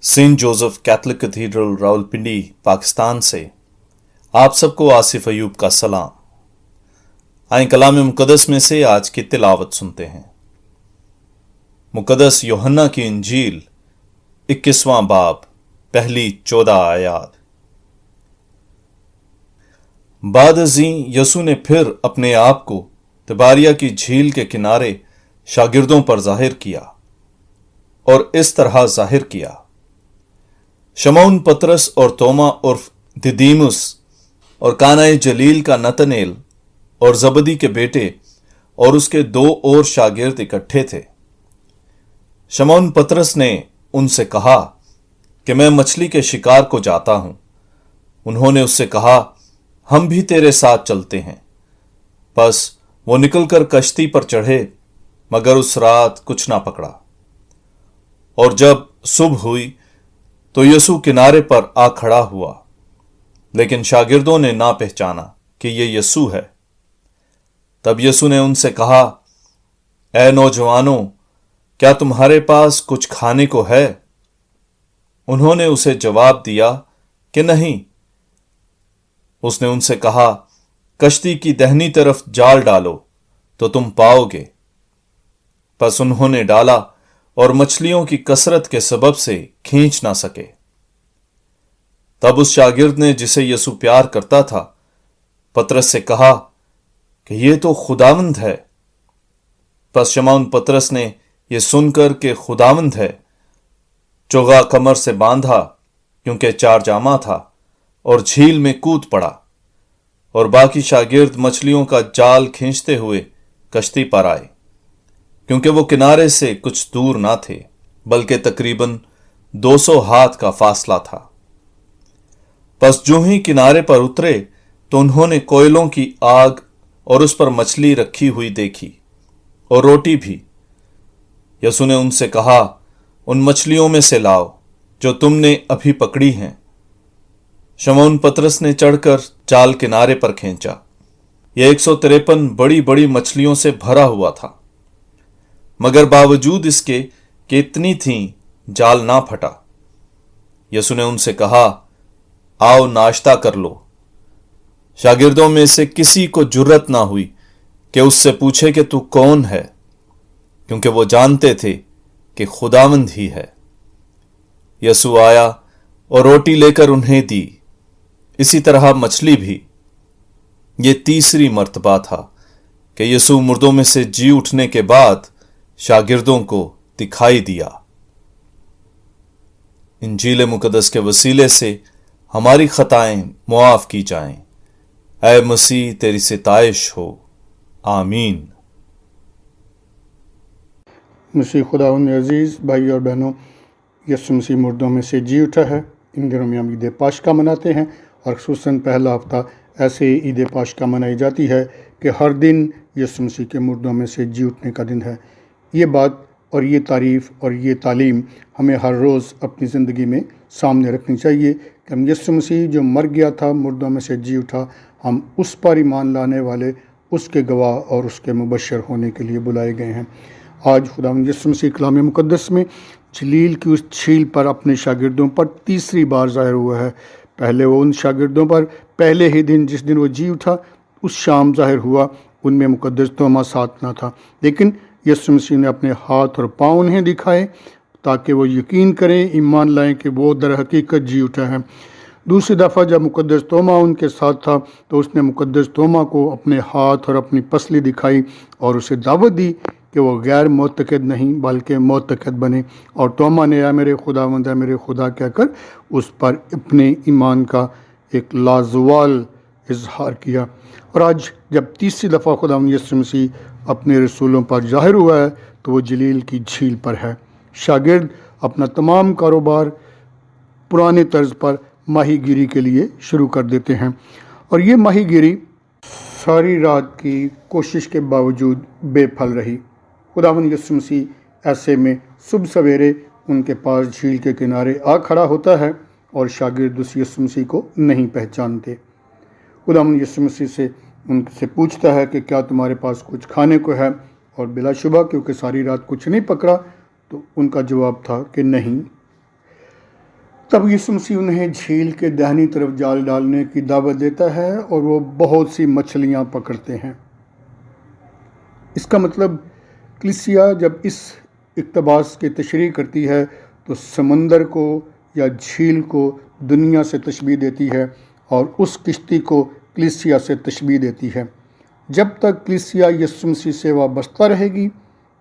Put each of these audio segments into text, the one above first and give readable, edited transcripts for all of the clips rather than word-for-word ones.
Saint Joseph Catholic Cathedral Rawalpindi Pakistan से आप सबको आसिफ अयूब का सलाम। आए कलाम मुकद्दस में से आज की तिलावत सुनते हैं। मुकद्दस यूहन्ना की इंजील 21वां बाब पहली 14 आयात। बाद अज़ीं यसू ने फिर अपने आप को तिबारिया की झील के किनारे शागिर्दों पर जाहिर किया और इस तरह जाहिर किया। शमौन पतरस और तोमा उर्फ दिदीमुस और कानाए जलील का नतनेल और जबदी के बेटे और उसके 2 और शागिर्द इकट्ठे थे। शमौन पतरस ने उनसे कहा कि मैं मछली के शिकार को जाता हूं। उन्होंने उससे कहा, हम भी तेरे साथ चलते हैं। बस वो निकलकर कश्ती पर चढ़े, मगर उस रात कुछ ना पकड़ा। और जब सुबह हुई तो यसू किनारे पर आ खड़ा हुआ, लेकिन शागिर्दों ने ना पहचाना कि ये यसू है। तब यसू ने उनसे कहा, ऐ नौजवानों, क्या तुम्हारे पास कुछ खाने को है? उन्होंने उसे जवाब दिया कि नहीं। उसने उनसे कहा, कश्ती की दाहिनी तरफ जाल डालो तो तुम पाओगे। बस उन्होंने डाला और मछलियों की कसरत के सबब से खींच ना सके। तब उस शागिर्द ने, जिसे यसू प्यार करता था, पतरस से कहा कि ये तो खुदावंद है। बस शमौन पतरस ने यह सुनकर कि खुदावंद है, चोगा कमर से बांधा, क्योंकि 4 जामा था, और झील में कूद पड़ा। और बाकी शागिर्द मछलियों का जाल खींचते हुए कश्ती पर आए, क्योंकि वो किनारे से कुछ दूर ना थे, बल्कि तकरीबन 200 हाथ का फासला था। बस जो ही किनारे पर उतरे तो उन्होंने कोयलों की आग और उस पर मछली रखी हुई देखी, और रोटी भी। यसू ने उनसे कहा, उन मछलियों में से लाओ जो तुमने अभी पकड़ी हैं। शमौन पतरस ने चढ़कर जाल किनारे पर खींचा। यह 153 बड़ी बड़ी मछलियों से भरा हुआ था, मगर बावजूद इसके कि इतनी थीं, जाल ना फटा। यसू ने उनसे कहा, आओ नाश्ता कर लो। शागिर्दों में से किसी को जुर्रत ना हुई कि उससे पूछे कि तू कौन है, क्योंकि वो जानते थे कि खुदावंद ही है। यसू आया और रोटी लेकर उन्हें दी, इसी तरह मछली भी। ये तीसरी मर्तबा था कि यसू मुर्दों में से जी उठने के बाद शागिर्दों को दिखाई दिया। इंजील मुकद्दस के वसीले से हमारी खताएं मुआफ की जाएं। ऐ मसीह, तेरी सिताइश हो। आमीन। मसीह खुदावंद अजीज़ भाई और बहनों, यसू मसीह मुर्दों में से जी उठा है। इन दिनों में हम ईद पाशका मनाते हैं, और खुसूसन पहला हफ्ता ऐसे ही ईद पाशका मनाई जाती है कि हर दिन यसू मसीह के मुर्दों में से जी उठने का दिन है। ये बात और ये तारीफ़ और ये तालीम हमें हर रोज़ अपनी ज़िंदगी में सामने रखनी चाहिए कि हम यसू मसीह जो मर गया था, मुर्दों में से जी उठा, हम उस पर ईमान लाने वाले, उसके गवाह और उसके मुबशर होने के लिए बुलाए गए हैं। आज खुदावंद यसू मसीह कलाम मुकद्दस में जलील की उस झील पर अपने शागिर्दों पर तीसरी बार ज़ाहिर हुआ है। पहले वो उन शागिर्दों पर पहले ही दिन, जिस दिन वो जी उठा, उस शाम ज़ाहिर हुआ। उनमें मुकद्दस तोमा साथ ना था, लेकिन यसू मसीह ने अपने हाथ और पाँव उन्हें दिखाए ताकि वो यकीन करें, ईमान लाएं कि वो दर हकीकत जी उठा है। दूसरी दफ़ा जब मुकद्दस तोमा उनके साथ था तो उसने मुकद्दस तोमा को अपने हाथ और अपनी पसली दिखाई और उसे दावत दी कि वो गैर मोतकद नहीं बल्कि मोतकद बने। और तोमा ने, या मेरे खुदावंद, या मेरे खुदा कहकर उस पर अपने ईमान का एक लाजवाल इजहार किया। और आज जब तीसरी दफ़ा खुदावंद यसू मसीह अपने रसूलों पर ज़ाहिर हुआ है तो वो जलील की झील पर है। शागिर्द अपना तमाम कारोबार पुराने तर्ज पर माहीगीरी के लिए शुरू कर देते हैं, और ये माहीगीरी सारी रात की कोशिश के बावजूद बेफल रही। खुदावंद यसू मसीह ऐसे में सुबह सवेरे उनके पास झील के किनारे आ खड़ा होता है, और शागिर्द उस यसू मसीह को नहीं पहचानते। खुदावंद यसू मसीह से उनसे पूछता है कि क्या तुम्हारे पास कुछ खाने को है, और बिलाशुबा क्योंकि सारी रात कुछ नहीं पकड़ा तो उनका जवाब था कि नहीं। تب یسوع مسیح انہیں جھیل کے داہنی طرف جال ڈالنے کی دعوت دیتا ہے اور وہ بہت سی مچھلیاں پکڑتے ہیں۔ اس کا مطلب کلیسیا جب اس اقتباس کی تشریح کرتی ہے تو سمندر کو یا جھیل کو دنیا سے تشبیہ دیتی ہے اور اس کشتی کو کلیسیا سے تشبیہ دیتی ہے۔ جب تک کلیسیا یسوع مسیح سے وابستہ رہے گی،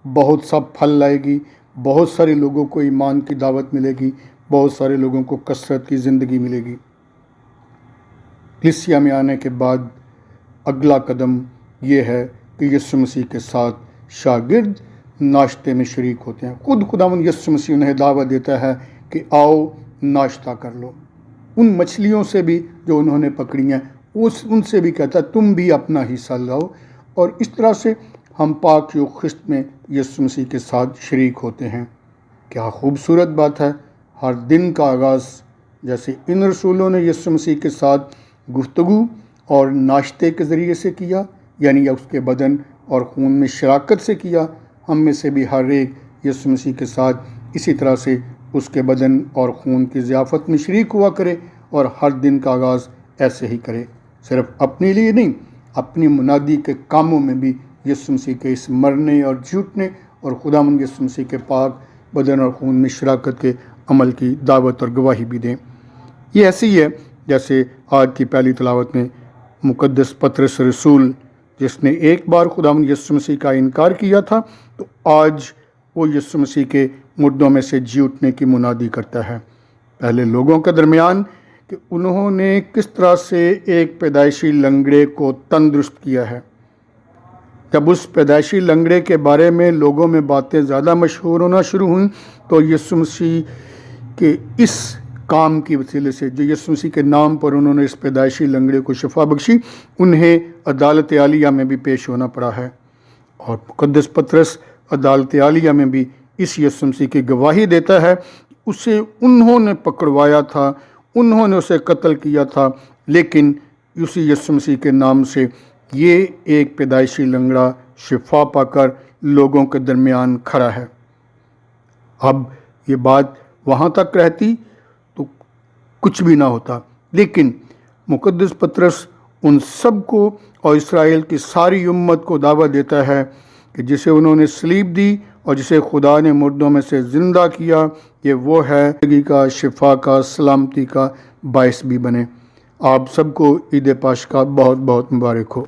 بہت سا پھل لائے گی، بہت سارے لوگوں کو ایمان کی دعوت ملے گی، بہت سارے لوگوں کو کثرت کی زندگی ملے گی۔ کلیسیا میں آنے کے بعد اگلا قدم یہ ہے کہ یسوع مسیح کے ساتھ شاگرد ناشتے میں شریک ہوتے ہیں۔ خود خداوند یسوع مسیح انہیں دعوت دیتا ہے کہ آؤ ناشتہ کر لو۔ ان مچھلیوں سے بھی جو انہوں نے پکڑی ہیں ان سے بھی کہتا ہے تم بھی اپنا حصہ لاؤ، اور اس طرح سے ہم پاک یوخرسٹ میں یسوع مسیح کے ساتھ شریک ہوتے ہیں۔ کیا خوبصورت بات ہے۔ ہر دن کا آغاز جیسے ان رسولوں نے یسوع مسیح کے ساتھ گفتگو اور ناشتے کے ذریعے سے کیا، یعنی اس کے بدن اور خون میں شراکت سے کیا، ہم میں سے بھی ہر ایک یسوع مسیح کے ساتھ اسی طرح سے اس کے بدن اور خون کی ضیافت میں شریک ہوا کرے اور ہر دن کا آغاز ایسے ہی کرے۔ صرف اپنے لیے نہیں، اپنی منادی کے کاموں میں بھی یسوع مسیح کے اس مرنے اور جھوٹنے اور خداوند یسوع مسیح کے پاک بدن اور خون میں شراکت کے عمل کی دعوت اور گواہی بھی دیں۔ یہ ایسی ہی ہے جیسے آج کی پہلی تلاوت میں مقدس پطرس رسول، جس نے ایک بار خداوند یسوع مسیح کا انکار کیا تھا، تو آج وہ یسوع مسیح کے مردوں میں سے جی اٹھنے کی منادی کرتا ہے۔ پہلے لوگوں کے درمیان کہ انہوں نے کس طرح سے ایک پیدائشی لنگڑے کو تندرست کیا ہے۔ جب اس پیدائشی لنگڑے کے بارے میں لوگوں میں باتیں زیادہ مشہور ہونا شروع ہوئیں تو یسوع مسیح کے اس کام کی وسیلے سے، جو یسوع مسیح کے نام پر انہوں نے اس پیدائشی لنگڑے کو شفا بخشی، انہیں عدالت عالیہ میں بھی پیش ہونا پڑا ہے۔ اور مقدس پطرس عدالت عالیہ میں بھی اس یسوع مسیح کی گواہی دیتا ہے کہ اسے انہوں نے پکڑوایا تھا، انہوں نے اسے قتل کیا تھا، لیکن اسی یسوع مسیح کے نام سے یہ ایک پیدائشی لنگڑا شفا پا کر لوگوں کے درمیان کھڑا ہے۔ اب یہ بات وہاں تک رہتی تو کچھ بھی نہ ہوتا، لیکن مقدس پطرس ان سب کو اور اسرائیل کی ساری امت کو دعوت دیتا ہے کہ جسے انہوں نے صلیب دی اور جسے خدا نے مردوں میں سے زندہ کیا، یہ وہ ہے زندگی کا، شفا کا، سلامتی کا باعث بھی بنے۔ آپ سب کو عید پاشکا بہت بہت مبارک ہو۔